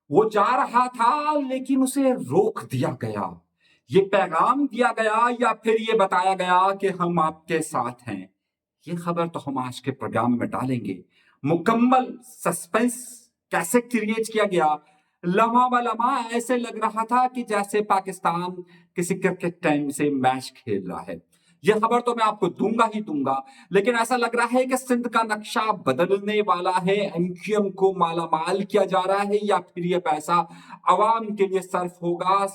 وہ جا رہا تھا لیکن اسے روک دیا گیا. یہ پیغام دیا گیا یا پھر یہ بتایا گیا کہ ہم آپ کے ساتھ ہیں. یہ خبر تو ہم آج کے پروگرام میں ڈالیں گے. مکمل سسپینس کیسے کریٹ کیا گیا. لمحہ بلمحہ ایسے لگ رہا تھا کہ جیسے پاکستان کسی کرکٹ ٹیم سے میچ کھیل رہا ہے. یہ خبر تو میں آپ کو دوں گا ہی دوں گا، لیکن ایسا لگ رہا ہے کہ سندھ کا نقشہ بدلنے والا ہے. ایم کیو ایم کو مالا مال کیا جا رہا ہے یا پھر یہ پیسہ عوام کے لیے صرف ہوگا.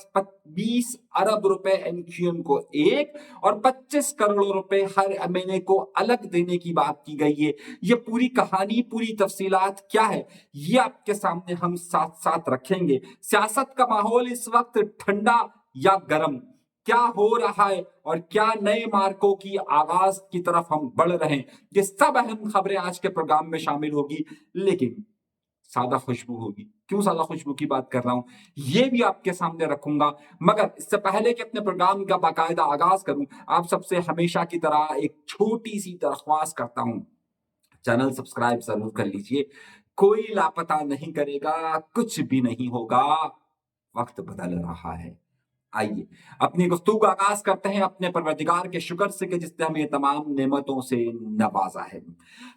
20 ارب روپے ایم کیو ایم کو ایک اور 25 کروڑ روپے ہر ایم این اے کو الگ دینے کی بات کی گئی ہے. یہ پوری کہانی، پوری تفصیلات کیا ہے، یہ آپ کے سامنے ہم ساتھ ساتھ رکھیں گے. سیاست کا ماحول اس وقت ٹھنڈا یا گرم، کیا ہو رہا ہے اور کیا نئے مارکوں کی آغاز کی طرف ہم بڑھ رہے ہیں، یہ سب اہم خبریں آج کے پروگرام میں شامل ہوگی. لیکن سادہ خوشبو ہوگی. کیوں سادہ خوشبو کی بات کر رہا ہوں یہ بھی آپ کے سامنے رکھوں گا، مگر اس سے پہلے کہ اپنے پروگرام کا باقاعدہ آغاز کروں، آپ سب سے ہمیشہ کی طرح ایک چھوٹی سی درخواست کرتا ہوں، چینل سبسکرائب ضرور کر لیجئے. کوئی لاپتہ نہیں کرے گا، کچھ بھی نہیں ہوگا، وقت بدل رہا ہے. آئیے اپنی گفتگو کا آغاز کرتے ہیں اپنے پروردگار کے شکر سے کہ جس نے ہمیں تمام نعمتوں سے نوازا ہے.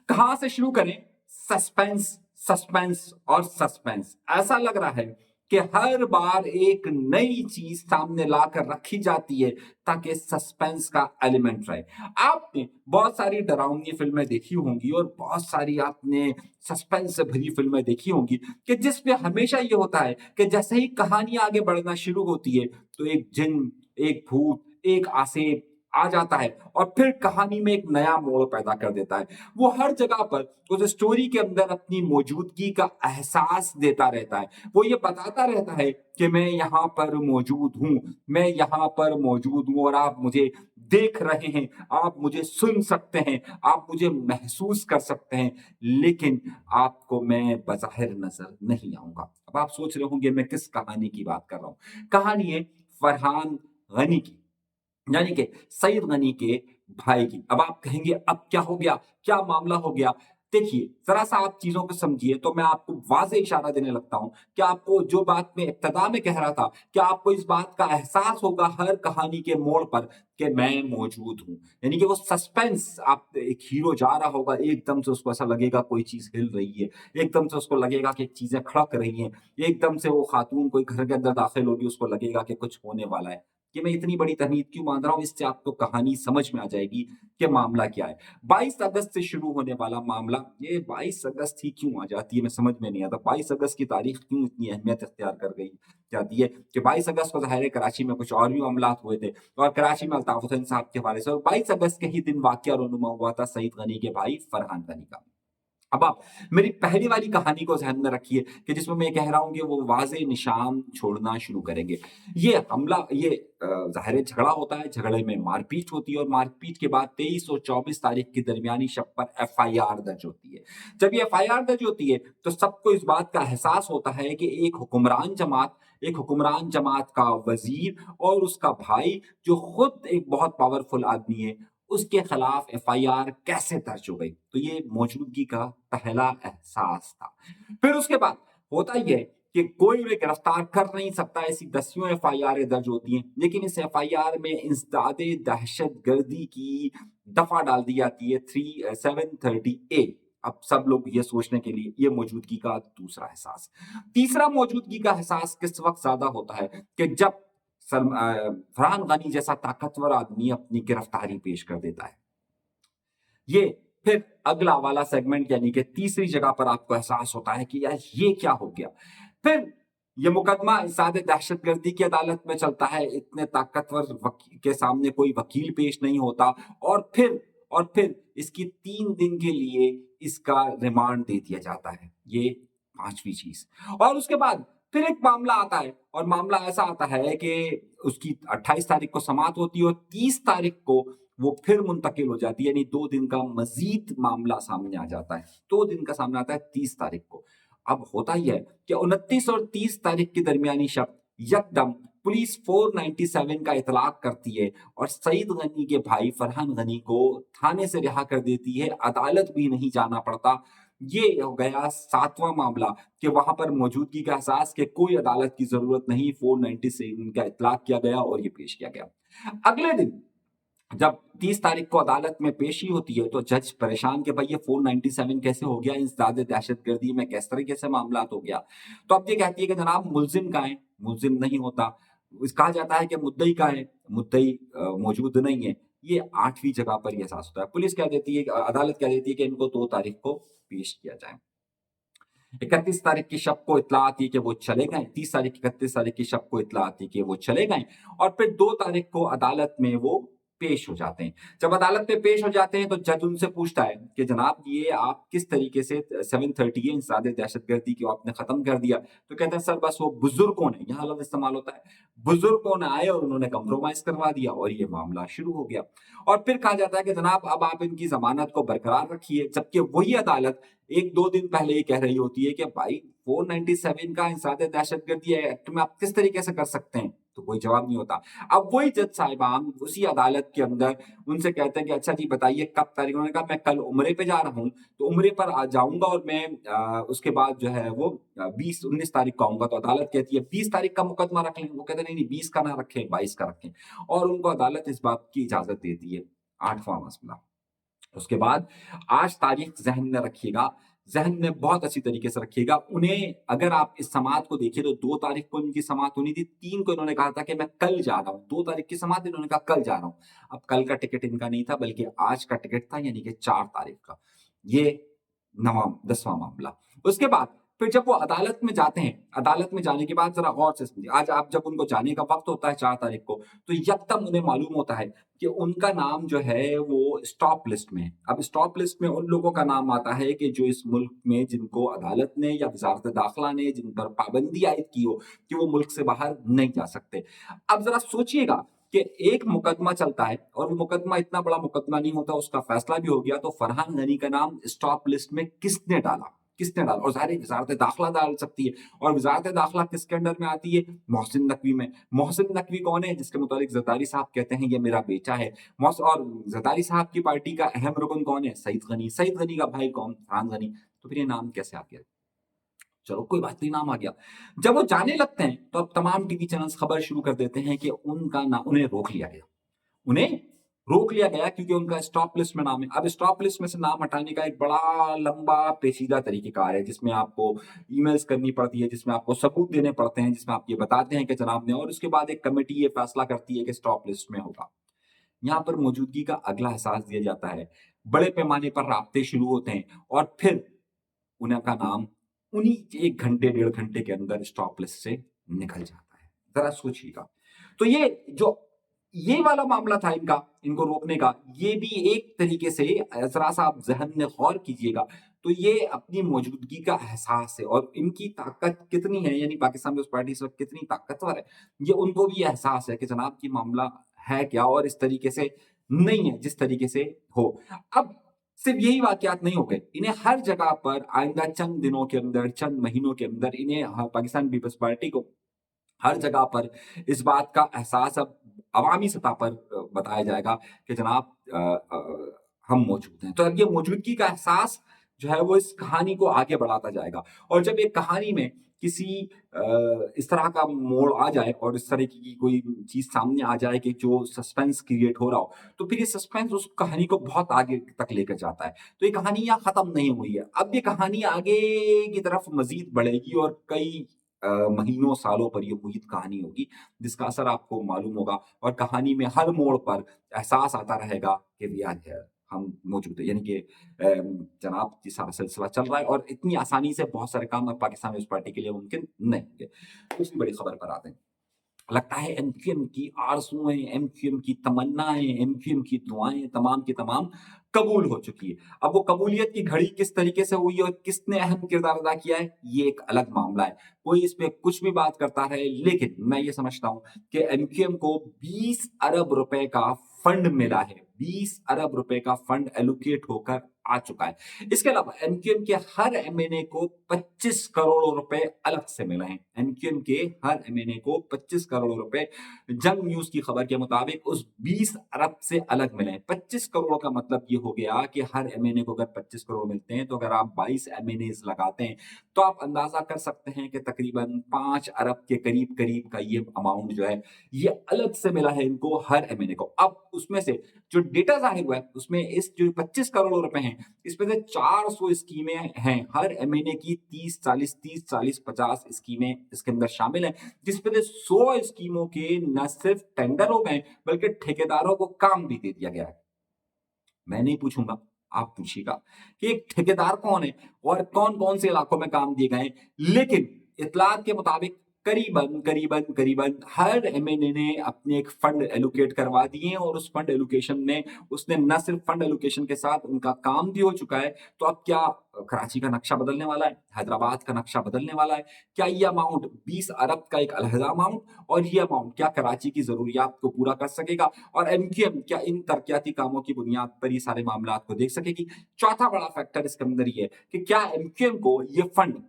کہاں سے شروع کریں؟ سسپینس، سسپینس اور سسپینس. ایسا لگ رہا ہے کہ ہر بار ایک نئی چیز سامنے لا کر رکھی جاتی ہے تاکہ سسپینس کا ایلیمنٹ رہے. آپ نے بہت ساری ڈراؤنی فلمیں دیکھی ہوں گی اور بہت ساری آپ نے سسپینس سے بھری فلمیں دیکھی ہوں گی کہ جس میں ہمیشہ یہ ہوتا ہے کہ جیسے ہی کہانی آگے بڑھنا شروع ہوتی ہے تو ایک جن، ایک بھوت، ایک آسیب آ جاتا ہے اور پھر کہانی میں ایک نیا موڑ پیدا کر دیتا ہے. وہ ہر جگہ پر اس اسٹوری کے اندر اپنی موجودگی کا احساس دیتا رہتا ہے. وہ یہ بتاتا رہتا ہے کہ میں یہاں پر موجود ہوں، میں یہاں پر موجود ہوں اور آپ مجھے دیکھ رہے ہیں، آپ مجھے سن سکتے ہیں، آپ مجھے محسوس کر سکتے ہیں، لیکن آپ کو میں بظاہر نظر نہیں آؤں گا. اب آپ سوچ رہے ہوں گے میں کس کہانی کی بات کر رہا ہوں. کہانی ہے فرحان غنی کی، یعنی کہ سعید غنی کے بھائی کی. اب آپ کہیں گے اب کیا ہو گیا، کیا معاملہ ہو گیا؟ دیکھیے ذرا سا آپ چیزوں کو سمجھیے تو میں آپ کو واضح اشارہ دینے لگتا ہوں کہ آپ کو جو بات میں ابتدا میں کہہ رہا تھا کہ آپ کو اس بات کا احساس ہوگا ہر کہانی کے موڑ پر کہ میں موجود ہوں. یعنی کہ وہ سسپینس، آپ ایک ہیرو جا رہا ہوگا، ایک دم سے اس کو ایسا لگے گا کوئی چیز ہل رہی ہے، ایک دم سے اس کو لگے گا کہ چیزیں کھڑک رہی ہیں، ایک دم سے وہ خاتون کوئی گھر کے اندر داخل ہوگی، اس کو لگے گا کہ کچھ ہونے والا ہے. کہ میں اتنی بڑی تمہید کیوں باندھ رہا ہوں، اس سے آپ کو کہانی سمجھ میں آ جائے گی کہ معاملہ کیا ہے. 22 اگست سے شروع ہونے والا معاملہ، یہ 22 اگست ہی کیوں آ جاتی ہے میں سمجھ میں نہیں آتا. 22 اگست کی تاریخ کیوں اتنی اہمیت اختیار کر گئی جاتی ہے کہ 22 اگست کو ظاہر ہے کراچی میں کچھ اور بھی معاملات ہوئے تھے اور کراچی میں الطاف حسین صاحب کے حوالے سے، اور 22 اگست کے ہی دن واقعہ رونما ہوا تھا سعید غنی کے بھائی فرحان غنی کا. اب آپ میری پہلی والی کہانی کو ذہن میں رکھیے کہ جس میں میں کہہ رہا ہوں کہ وہ واضح نشان چھوڑنا شروع کریں گے. یہ حملہ، یہ ظاہر جھگڑا ہوتا ہے، جھگڑے میں مار پیٹ ہوتی ہے اور مار پیٹ کے بعد 23 اور 24 تاریخ کی درمیانی شب پر ایف آئی آر درج ہوتی ہے. جب یہ ایف آئی آر درج ہوتی ہے تو سب کو اس بات کا احساس ہوتا ہے کہ ایک حکمران جماعت کا وزیر اور اس کا بھائی جو خود ایک بہت پاورفل آدمی ہے، اس کے خلاف ایف آئی آر کیسے درج ہو گئی. تو یہ موجودگی کا پہلا احساس تھا. پھر اس کے بعد ہوتا یہ ہے کہ کوئی انہیں گرفتار کر نہیں سکتا، ایسی دسیوں ایف آئی آر درج ہوتی ہیں، لیکن اس ایف آئی آر میں انسداد دہشت گردی کی دفعہ ڈال دی جاتی ہے 730A. اب سب لوگ یہ سوچنے کے لیے یہ موجودگی کا دوسرا احساس. تیسرا موجودگی کا احساس کس وقت زیادہ ہوتا ہے کہ جب فرحان غنی جیسا طاقتور آدمی اپنی گرفتاری پیش کر دیتا ہے. یہ پھر اگلا والا سیگمنٹ، یعنی کہ تیسری جگہ پر آپ کو احساس ہوتا ہے کہ یار یہ کیا ہو گیا. پھر یہ مقدمہ انسداد دہشت گردی کی عدالت میں چلتا ہے، اتنے طاقتور کے سامنے کوئی وکیل پیش نہیں ہوتا، اور پھر اس کی 3 دن کے لیے اس کا ریمانڈ دے دیا جاتا ہے. یہ پانچویں چیز. اور اس کے بعد پھر ایک معاملہ آتا ہے اور معاملہ ایسا آتا ہے کہ اس کی 28 تاریخ کو سماعت ہوتی ہے اور 30 تاریخ کو وہ پھر منتقل ہو جاتی ہے، یعنی 2 دن کا مزید معاملہ سامنے آ جاتا ہے. 2 دن کا سامنے آتا ہے 30 تاریخ کو. اب ہوتا ہی ہے کہ 29 اور 30 تاریخ کی درمیانی شب یکدم پولیس 497 کا اطلاق کرتی ہے اور سعید غنی کے بھائی فرحان غنی کو تھانے سے رہا کر دیتی ہے. عدالت بھی نہیں جانا پڑتا، یہ ہو گیا 7واں معاملہ کہ وہاں پر موجودگی کا احساس کہ کوئی عدالت کی ضرورت نہیں، 497 کا اطلاق کیا گیا اور یہ پیش کیا گیا۔ اگلے دن جب 30 تاریخ کو عدالت میں پیشی ہوتی ہے تو جج پریشان کہ بھائی یہ 497 کیسے ہو گیا، اس زیادہ دہشت گردی میں کس طریقے سے معاملات ہو گیا۔ تو اب یہ کہتی ہے کہ جناب ملزم کہاں ہے؟ ملزم نہیں ہوتا، کہا جاتا ہے کہ مدعی کہاں ہے؟ مدعی موجود نہیں ہے۔ یہ 8ویں جگہ پر یہ احساس ہوتا ہے۔ پولیس کہہ دیتی ہے، عدالت کہہ دیتی ہے کہ ان کو 2 تاریخ کو پیش کیا جائے۔ 31 تاریخ کی شب کو اطلاع آتی کہ وہ چلے گئے، 30 تاریخ 31 تاریخ کی شب کو اطلاع آتی کہ وہ چلے گئے، اور پھر 2 تاریخ کو عدالت میں وہ پیش ہو جاتے ہیں۔ جب عدالت میں پیش ہو جاتے ہیں تو جج ان سے پوچھتا ہے کہ جناب یہ آپ کس طریقے سے 730 انسداد دہشت گردی کو آپ نے ختم کر دیا؟ تو کہتے ہیں سر بس وہ بزرگوں نے، یہاں لفظ استعمال ہوتا ہے، بزرگوں نے آئے اور انہوں نے کمپرومائز کروا دیا اور یہ معاملہ شروع ہو گیا۔ اور پھر کہا جاتا ہے کہ جناب اب آپ ان کی ضمانت کو برقرار رکھیے، جبکہ وہی عدالت 1-2 دن پہلے یہ کہہ رہی ہوتی ہے کہ بھائی 497 کا انسداد دہشت گردی ایکٹ میں آپ کس طریقے سے کر سکتے ہیں؟ تو کوئی جواب نہیں ہوتا۔ اب وہی جج صاحبان اسی عدالت کے اندر ان سے کہتے ہیں کہ اچھا جی بتائیے کب تاریخ؟ انہوں نے کہا میں کل عمرے پہ جا رہا ہوں، تو عمرے پر آ جاؤں گا اور میں اس کے بعد جو ہے وہ 19 تاریخ کو آؤں گا۔ تو عدالت کہتی ہے 20 تاریخ کا مقدمہ رکھ لیں۔ وہ کہتے ہیں نہیں 20 کا نہ رکھیں، 22 کا رکھیں، اور ان کو عدالت اس بات کی اجازت دیتی ہے۔ 8واں مسئلہ، اس کے بعد آج تاریخ ذہن میں رکھیے گا، ذہن میں بہت اچھی طریقے سے رکھیے گا۔ انہیں اگر آپ اس سماعت کو دیکھیں تو 2 تاریخ کو ان کی سماعت ہونی تھی، 3 کو انہوں نے کہا تھا کہ میں کل جا رہا ہوں، 2 تاریخ کی سماعت انہوں نے کہا کل جا رہا ہوں۔ اب کل کا ٹکٹ ان کا نہیں تھا بلکہ آج کا ٹکٹ تھا، یعنی کہ 4 تاریخ کا۔ یہ 10واں معاملہ۔ اس کے بعد پھر جب وہ عدالت میں جاتے ہیں، عدالت میں جانے کے بعد ذرا غور سے سمجھیں، آج آپ جب ان کو جانے کا وقت ہوتا ہے 4 تاریخ کو، تو یکدم انہیں معلوم ہوتا ہے کہ ان کا نام جو ہے وہ اسٹاپ لسٹ میں ہے۔ اب اسٹاپ لسٹ میں ان لوگوں کا نام آتا ہے کہ جو اس ملک میں جن کو عدالت نے یا وزارت داخلہ نے جن پر پابندی عائد کی ہو کہ وہ ملک سے باہر نہیں جا سکتے۔ اب ذرا سوچئے گا کہ ایک مقدمہ چلتا ہے اور وہ مقدمہ اتنا بڑا مقدمہ نہیں ہوتا، اس کا فیصلہ بھی ہو گیا، تو فرحان غنی کا نام اسٹاپ لسٹ میں کس نے ڈالا؟ کس نے ڈالا؟ اور ظاہر ہے وزارت داخلہ ڈال سکتی ہے، اور وزارت داخلہ کس کے انڈر میں آتی ہے؟ محسن نقوی میں۔ محسن نقوی کون ہے؟ جس کے متعلق زرداری صاحب کہتے ہیں یہ میرا بیٹا ہے۔ اور زرداری صاحب کی پارٹی کا اہم رکن کون ہے؟ سعید غنی۔ سعید غنی کا بھائی کون؟ فرحان غنی۔ تو پھر یہ نام کیسے آ گیا؟ چلو کوئی بات نہیں، نام آ گیا۔ جب وہ جانے لگتے ہیں تو اب تمام ٹی وی چینلز خبر شروع کر دیتے ہیں کہ ان کا نام، انہیں روک لیا گیا، انہیں روک لیا گیا کیونکہ ان کا اسٹاپ لسٹ میں نام ہے۔ اب اسٹاپ لسٹ میں سے نام ہٹانے کا ایک بڑا لمبا پیچیدہ طریقہ کار ہے، جس میں آپ کو ای میلز کرنی پڑتی ہے، جس میں آپ کو ثبوت دینے پڑتے ہیں، جس میں آپ یہ بتاتے ہیں کہ جناب نے، اور اس کے بعد ایک کمیٹی یہ فیصلہ کرتی ہے کہ اسٹاپ لسٹ میں ہوگا۔ یہاں پر موجودگی کا اگلا احساس دیا جاتا ہے، بڑے پیمانے پر رابطے شروع ہوتے ہیں، اور پھر انہیں کا نام انہی 1 گھنٹے 1.5 گھنٹے کے اندر اسٹاپ لسٹ سے نکل جاتا ہے۔ ذرا سوچیے گا۔ تو یہ والا معاملہ تھا ان کا، ان کو روکنے کا، یہ بھی ایک طریقے سے ذرا سا آپ ذہن میں غور کیجئے گا تو یہ اپنی موجودگی کا احساس ہے، اور ان کی طاقت کتنی ہے، یعنی پاکستان پیپلز پارٹی اس وقت کتنی طاقتور ہے، یہ ان کو بھی احساس ہے کہ جناب کی معاملہ ہے کیا، اور اس طریقے سے نہیں ہے جس طریقے سے ہو۔ اب صرف یہی واقعات نہیں ہو گئے، انہیں ہر جگہ پر آئندہ چند دنوں کے اندر، چند مہینوں کے اندر، انہیں پاکستان پیپلز پارٹی کو ہر جگہ پر اس بات کا احساس اب عوامی سطح پر بتایا جائے گا کہ جناب ہم موجود ہیں۔ تو اب یہ موجودگی کا احساس جو ہے وہ اس کہانی کو آگے بڑھاتا جائے گا، اور جب ایک کہانی میں کسی اس طرح کا موڑ آ جائے اور اس طرح کی کوئی چیز سامنے آ جائے کہ جو سسپینس کریٹ ہو رہا ہو، تو پھر یہ سسپینس اس کہانی کو بہت آگے تک لے کر جاتا ہے۔ تو یہ کہانی یہاں ختم نہیں ہوئی ہے، اب یہ کہانی آگے کی طرف مزید بڑھے گی، اور کئی مہینوں سالوں پر یہ محیط کہانی ہوگی جس کا اثر آپ کو معلوم ہوگا، اور کہانی میں ہر موڑ پر احساس آتا رہے گا کہ وی آر ہیئر، ہم موجود ہیں، یعنی کہ جناب یہ سارا سلسلہ چل رہا ہے، اور اتنی آسانی سے بہت سارے کام اب پاکستان پیپلز پارٹی کے لیے ممکن نہیں ہوں گے۔ دوسری بڑی خبر پر آتے ہیں۔ لگتا ہے ایم کیو ایم کی آرزوئیں، ایم کیو ایم کی تمنائیں، ایم کیو ایم کی دعائیں تمام کی تمام قبول ہو چکی ہے۔ اب وہ قبولیت کی گھڑی کس طریقے سے ہوئی اور کس نے اہم کردار ادا کیا ہے، یہ ایک الگ معاملہ ہے، کوئی اس پہ کچھ بھی بات کرتا ہے، لیکن میں یہ سمجھتا ہوں کہ ایم کیو ایم کو 20 ارب روپے کا فنڈ ملا ہے، 20 ارب روپے کا فنڈ ایلوکیٹ ہو کر आ चुका है। इसके अलावा एमक्यूएम के हर एमएनए को 25 करोड़ रुपए अलग से मिले हैं। एमक्यूएम के हर एमएनए को 25 करोड़ रुपए जंग न्यूज की खबर के मुताबिक उस 20 अरब से अलग मिले हैं। 25 करोड़ का मतलब ये हो गया कि हर एमएनए को अगर 25 करोड़ मिलते हैं तो अगर आप 22 एमएनए लगाते हैं तो आप अंदाजा कर सकते हैं कि तकरीबन 5 अरब के करीब करीब का ये अमाउंट जो है ये अलग से मिला है इनको हर एमएनए को। अब उसमें से जो डेटा जाहिर हुआ है उसमें इस जो 25 करोड़ रुपए हैं इसमें से 400 स्कीमें हैं, हर एमएनए की 30 40 स्कीमें इसके अंदर शामिल हैं, जिसमें से 100 स्कीमों के न सिर्फ टेंडर हो गए बल्कि ठेकेदारों को काम भी दे दिया गया है। मैं नहीं पूछूंगा, आप पूछिएगा कि एक ठेकेदार कौन है और कौन कौन से इलाकों में काम दिए गए, लेकिन इतलात के मुताबिक करीबन करीबन करीबन हर एमएनए ने अपने एक फंड एलोकेट करवा दिए और उस फंड एलोकेशन में उसने न सिर्फ फंड एलोकेशन के साथ उनका काम भी हो चुका है। तो अब क्या कराची का नक्शा बदलने वाला है, हैदराबाद का नक्शा बदलने वाला है? क्या ये अमाउंट 20 अरब का एक अलहदा अमाउंट और ये अमाउंट क्या कराची की जरूरियात को पूरा कर सकेगा और एमक्यूएम क्या इन तरक्याती कामों की बुनियाद पर ये सारे मामला को देख सकेगी? चौथा बड़ा फैक्टर इसके अंदर ये है कि क्या एमक्यूएम को ये फंड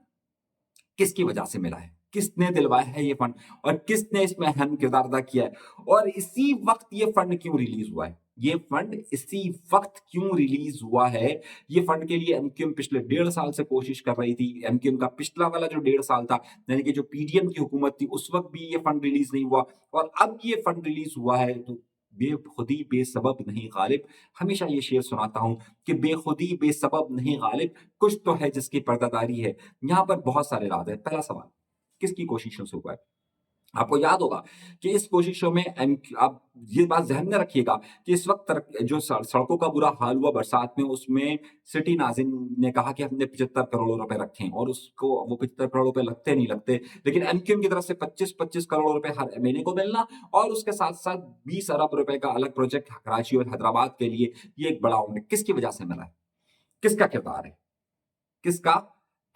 किसकी वजह से मिला है, किसने दिलवाया है ये फंड और किसने इसमें अहम किरदार अदा किया है और इसी वक्त ये फंड क्यों रिलीज हुआ है? ये फंड इसी वक्त क्यों रिलीज हुआ है? ये फंड के लिए एमक्यूएम पिछले 1.5 साल से कोशिश कर रही थी। एमक्यूएम का पिछला वाला जो 1.5 साल था यानी कि जो पीडीएम की हुकूमत थी उस वक्त भी ये फंड रिलीज नहीं हुआ और अब ये फंड रिलीज हुआ है तो बेखुदी बेसबब नहीं गालिब। हमेशा ये शेर सुनाता हूं कि बेखुदी बेसबब नहीं गालिब, कुछ तो है जिसकी पर्दादारी है। यहां पर बहुत सारे राज है। पहला सवाल, किसकी कोशिशों से हुआ है? आपको याद होगा कि इस कोशिशों में आप ये बात ध्यान में रखिएगा कि इस वक्त जो सड़कों का बुरा हाल हुआ बरसात में उसमें सिटी नाजिम ने कहा कि हमने 75 करोड़ रुपए रखे हैं और उसको वो 75 करोड़ रुपए लगते नहीं लगते, लेकिन एमक्यूएम की तरफ से 25-25 करोड़ रुपए हर महीने को मिलना और उसके साथ साथ 20 अरब रुपए का अलग प्रोजेक्ट कराची और हैदराबाद के लिए, ये एक बड़ा अमाउंट किसकी वजह से मिला है? किसका किरदार है? किसका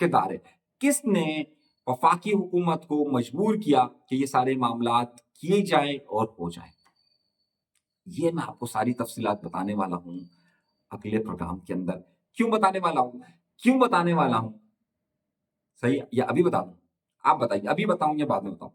किरदार है? किसने वफाकी हुकूमत को मजबूर किया कि ये सारे मामलात किए जाएं और हो जाएं? ये मैं आपको सारी तफसीलात बताने वाला हूं अगले प्रोग्राम के अंदर। क्यों बताने वाला हूं? क्यों बताने वाला हूं? सही है या अभी बता दूं? आप बताइए, अभी बताऊं या बाद में बताऊं?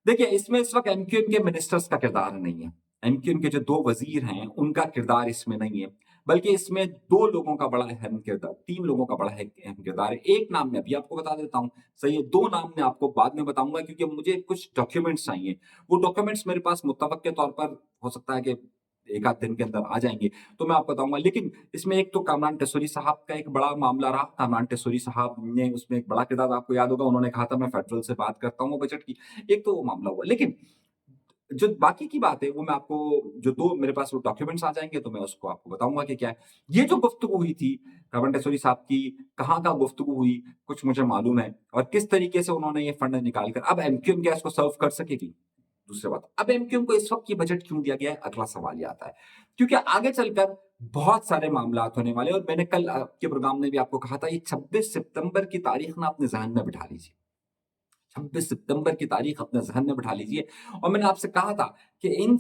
देखिए, इसमें इस वक्त एमक्यूएम के मिनिस्टर्स का किरदार नहीं है। एमक्यूएम के जो 2 वजीर हैं उनका किरदार इसमें नहीं है, बल्कि इसमें 2 लोगों का बड़ा अहम किरदार, 3 लोगों का बड़ा अहम किरदार है। एक नाम मैं अभी आपको बता देता हूं, सही है। 2 नाम मैं आपको बाद में बताऊंगा क्योंकि मुझे कुछ डॉक्यूमेंट्स चाहिए। वो डॉक्यूमेंट्स मेरे पास मुत्तफक के तौर पर हो सकता है कि एक आध दिन के अंदर आ जाएंगे, तो मैं आपको बताऊंगा। लेकिन इसमें एक तो कामरान टेसोरी साहब का एक बड़ा मामला रहा। कामरान टेसोरी साहब ने उसमें एक बड़ा किरदार, आपको याद होगा, उन्होंने कहा था मैं फेडरल से बात करता हूँ बजट की। एक तो वो मामला हुआ, लेकिन जो बाकी की बात है वो मैं आपको, जो 2 मेरे पास वो डॉक्यूमेंट्स आ जाएंगे तो मैं उसको आपको बताऊंगा कि क्या है। ये जो गुफ्तगू हुई थी कामरान टेसोरी साहब की, कहाँ का गुफ्तगू हुई कुछ मुझे मालूम है और किस तरीके से उन्होंने ये फंड निकाल कर अब एमक्यूएम क्या इसको सर्व कर सकेगी? दूसरी बात, अब एमक्यूएम को इस वक्त ये बजट क्यों दिया गया है? अगला सवाल ये आता है क्योंकि आगे चलकर बहुत सारे मामला होने वाले, और मैंने कल के प्रोग्राम में भी आपको कहा था ये 26 सितंबर की तारीख ना अपने जहन में बिठा लीजिए। 26 सितंबर की तारीख अपने जहन में बिठा लीजिए। और मैंने आपसे कहा था कि इन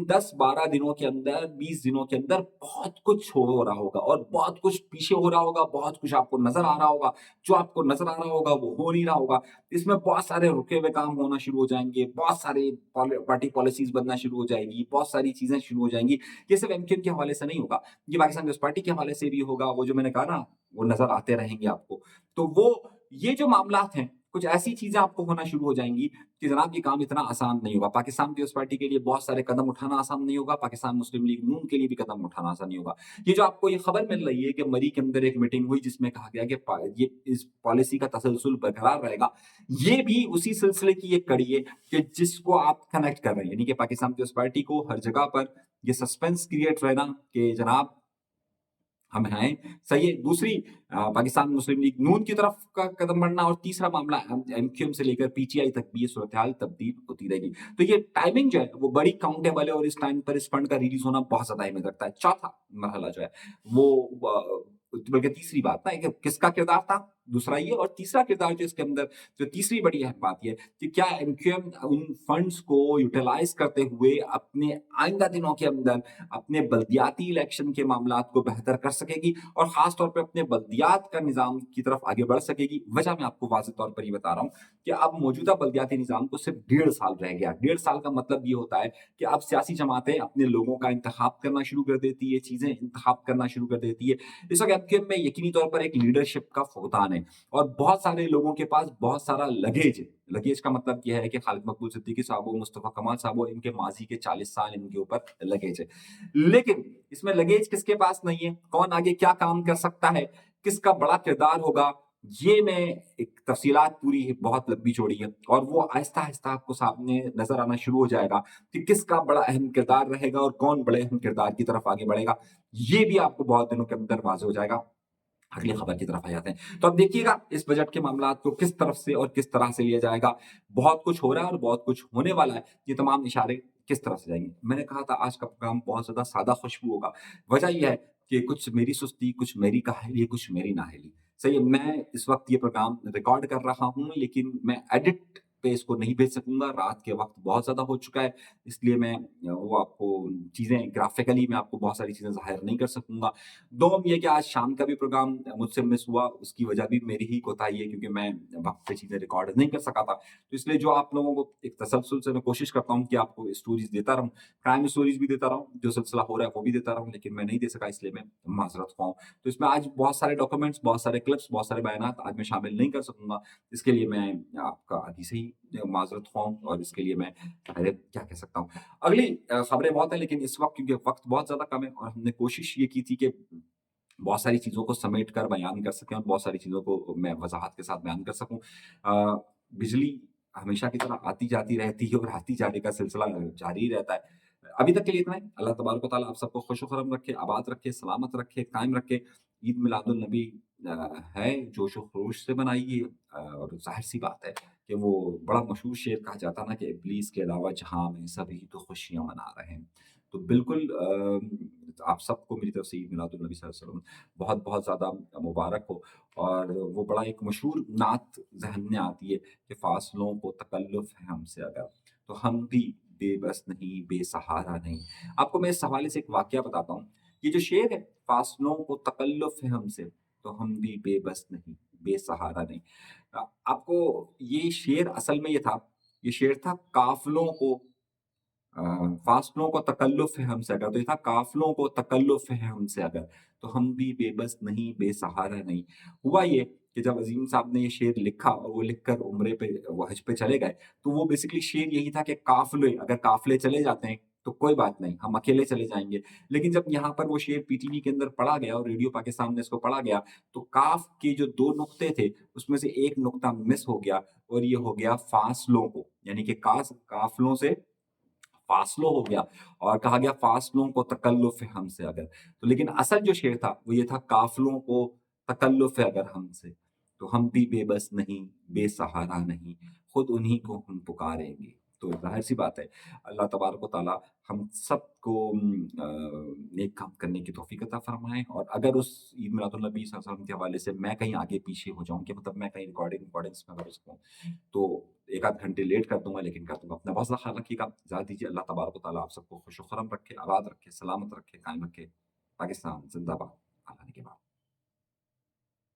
10-12 दिनों के अंदर, 20 दिनों के अंदर बहुत कुछ हो रहा होगा और बहुत कुछ पीछे हो रहा होगा, बहुत कुछ आपको नजर आ रहा होगा। जो आपको नजर आ रहा होगा वो हो नहीं रहा होगा। इसमें बहुत सारे रुके हुए काम होना शुरू हो जाएंगे, बहुत सारे पार्टी पॉलिसीज बनना शुरू हो जाएगी, बहुत सारी चीजें शुरू हो जाएंगी। ये सिर्फ एमक्यूएम के हवाले से नहीं होगा, ये पाकिस्तान कम्युनिस्ट पार्टी के हवाले से भी होगा। वो जो मैंने कहा ना, वो नजर आते रहेंगे आपको। तो वो ये जो मामला हैं, कुछ ऐसी चीजें आपको होना शुरू हो जाएंगी कि जनाब ये काम इतना आसान नहीं होगा। पाकिस्तान पीपल्स पार्टी के लिए बहुत सारे कदम उठाना आसान नहीं होगा, पाकिस्तान मुस्लिम लीग नून के लिए भी कदम उठाना आसान नहीं होगा। ये जो आपको ये खबर मिल रही है कि मरी के अंदर एक मीटिंग हुई जिसमें कहा गया कि ये इस पॉलिसी का तसलसल बरकरार रहेगा, ये भी उसी सिलसिले की एक कड़ी है कि जिसको आप कनेक्ट कर रहे हैं, यानी कि पाकिस्तान पीपल्स पार्टी को हर जगह पर ये सस्पेंस क्रिएट रहना कि जनाब हम हैं, सही है। दूसरी पाकिस्तान मुस्लिम लीग नून की तरफ का कदम बढ़ना, और तीसरा मामला एमक्यूएम से लेकर पीटीआई तक भी ये सूरत हाल तब्दील होती रहेगी। तो ये टाइमिंग जो है वो बड़ी काउंटेबल है और इस टाइम पर इस फंड का रिलीज होना बहुत ज्यादा अहमियत रखता है। चौथा मरहला जो है वो बल्कि तीसरी बात ना कि किसका किरदार था, दूसरा ये, और तीसरा किरदार जो इसके अंदर, जो तीसरी बड़ी अहम बात ये है कि क्या एमक्यूएम उन फंड्स को यूटिलाइज करते हुए अपने आइंदा दिनों के अंदर अपने बल्दियाती इलेक्शन के मामलात को बेहतर कर सकेगी और खास तौर पे अपने बल्दियात का निज़ाम की तरफ आगे बढ़ सकेगी। वजह मैं आपको वाज़ेह तौर पर ये बता रहा हूँ कि अब मौजूदा बल्दियाती निज़ाम को सिर्फ 1.5 साल रह गया। 1.5 साल का मतलब ये होता है कि अब सियासी जमातें अपने लोगों का इंतखाब करना शुरू कर देती है, चीज़ें इंतखाब करना शुरू कर देती है। इस वक़्त एमक्यूएम में यकीनी तौर पर एक लीडरशिप का फुक़दान है और बहुत सारे लोगों के पास बहुत सारा लगेज है। लगेज का मतलब ये है कि खालिद मकबूल सिद्दीकी साहब हो, मुस्तफ़ा कमाल साहब हो, इनके माज़ी के 40 साल इनके ऊपर लगेज है। लेकिन इसमें लगेज किसके पास नहीं है, कौन आगे क्या काम कर सकता है, किसका बड़ा किरदार होगा, ये मैं एक तफ़सीलात पूरी है, बहुत लंबी-चौड़ी है और वो आहिस्ता-आहिस्ता आपको सामने नज़र आना शुरू हो जाएगा कि किसका बड़ा अहम किरदार रहेगा और कौन बड़े अहम किरदार की तरफ आगे बढ़ेगा। ये भी आपको बहुत दिनों के अंदर वाज़ेह हो जाएगा। अगली खबर की तरफ आ जाते हैं। तो अब देखिएगा इस बजट के मामलात को किस तरफ से और किस तरह से लिया जाएगा। बहुत कुछ हो रहा है और बहुत कुछ होने वाला है। ये तमाम इशारे किस तरफ से जाएँगे। मैंने कहा था आज का प्रोग्राम बहुत ज़्यादा सादा खुशबू होगा। वजह ये है कि कुछ मेरी सुस्ती, कुछ मेरी काहली, कुछ मेरी नाअहली। सही है, मैं इस वक़्त ये प्रोग्राम रिकॉर्ड कर रहा हूँ, लेकिन मैं एडिट पे इसको नहीं भेज सकूँगा। रात के वक़्त बहुत ज़्यादा हो चुका है, इसलिए मैं वो आपको चीज़ें ग्राफ़िकली मैं आपको बहुत सारी चीज़ें ज़ाहिर नहीं कर सकूँगा। दोम ये कि आज शाम का भी प्रोग्राम मुझसे मिस हुआ, उसकी वजह भी मेरी ही कोताही है क्योंकि मैं वक़्त पे चीज़ें रिकॉर्ड नहीं कर सका था। तो इसलिए जो आप लोगों को एक तसलसल से मैं कोशिश करता हूँ कि आपको स्टोरीज़ देता रहूँ, क्राइम स्टोरीज़ भी देता रहूँ, जो सिलसिला हो रहा है वो भी देता रहूँ, लेकिन मैं नहीं दे सका, इसलिए मैं माज़रत ख़्वाह हूँ। तो इसमें आज बहुत सारे डॉक्यूमेंट्स, बहुत सारे क्लिप्स, बहुत सारे बयानात आज मैं शामिल नहीं कर सकूँगा। इसके लिए मैं आपका अभी से ही माज़रत ख़्वाह हूँ और इसके लिए मैं अरे क्या कह सकता हूँ। अगली खबरें बहुत हैं, लेकिन इस वक़्त क्योंकि वक़्त बहुत ज़्यादा कम है और हमने कोशिश ये की थी कि बहुत सारी चीज़ों को समेट कर बयान कर सकें और बहुत सारी चीज़ों को मैं वज़ाहत के साथ बयान कर सकूँ। बिजली हमेशा की तरह आती-जाती रहती है और आती-जाती का सिलसिला जारी ही रहता है। अभी तक के लिए इतना ही। अल्लाह तबारक व तआला आप सबको खुश-ओ-खुर्रम रखे, आबाद रखे, सलामत रखे, कायम रखे। ईद मिलादुल नबी है, जोश-ओ-खरोश से मनाइए और ज़ाहिर-सी बात है कि वो बड़ा मशहूर शेर कहा जाता है ना कि इब्लीस के अलावा जहाँ में सभी तो खुशियाँ मना रहे हैं। तो बिल्कुल आप सबको मेरी तरफ से ईद मिलादुल नबी सल्लल्लाहु अलैहि वसल्लम बहुत-बहुत ज़्यादा मुबारक हो और वो बड़ा एक मशहूर नात ज़हन में आती है कि फ़ासलों को तकल्लुफ़ है हमसे अगर, तो हम भी बेबस नहीं, बेसहारा नहीं। आपको मैं इस हवाले से एक वाक़या बताता हूँ। ये जो शेर है, फ़ासलों को तकल्लुफ़ है हमसे, तो हम भी बेबस नहीं, बेसहारा नहीं। आपको ये शेर असल में ये शेर था काफ़िलों को अ, फ़ासलों को तकल्लुफ़ है हमसे अगर, तो ये था काफ़िलों को तकल्लुफ़ है हमसे अगर, तो हम भी बेबस नहीं, बेसहारा नहीं। हुआ ये कि जब अज़ीम साहब ने ये शेर लिखा और वो लिख कर उम्रे पे वो हज पे चले गए, तो वो बेसिकली शेर यही था कि काफ़िले अगर काफ़िले चले जाते हैं, तो कोई बात नहीं, हम अकेले चले जाएँगे। लेकिन जब यहाँ पर वो शेर पीटीवी के अंदर पढ़ा गया और रेडियो पाकिस्तान में इसको पढ़ा गया, तो काफ़ के जो 2 नुक्ते थे, उसमें से 1 नुक्ता मिस हो गया और ये हो गया फ़ासलों को, यानी कि काफ़िलों से फ़ासलों हो गया और कहा गया फ़ासलों को तकल्लुफ़ है हमसे अगर। तो लेकिन असल जो शेर था वो ये था काफ़िलों को तकल्लुफ़ है अगर हमसे, तो हम भी बेबस नहीं, बेसहारा नहीं, खुद उन्हीं को हम पुकारेंगे। तो ज़ाहिर-सी बात है अल्लाह तबारक व तआला हम सबको नेक काम करने की तौफ़ीक अता फ़रमाए और अगर उस ईद मिलादुल नबी सल्लल्लाहु अलैहि वसल्लम के हवाले से मैं कहीं आगे पीछे हो जाऊँ कि मतलब मैं कहीं रिकॉर्डिंग्स में कर सकूँ तो 1 आध घंटे लेट कर दूँगा, लेकिन कर दूँगा। अपना बहुत ज़्यादा ख़्याल रखिएगा। इजाज़त दीजिए। अल्लाह तबारक व तआला आप सबको खुश-ओ-ख़ुर्रम रखे, आबाद रखे, सलामत रखे, कायम रखे। पाकिस्तान ज़िंदाबाद। अल्लाह ने के बाद।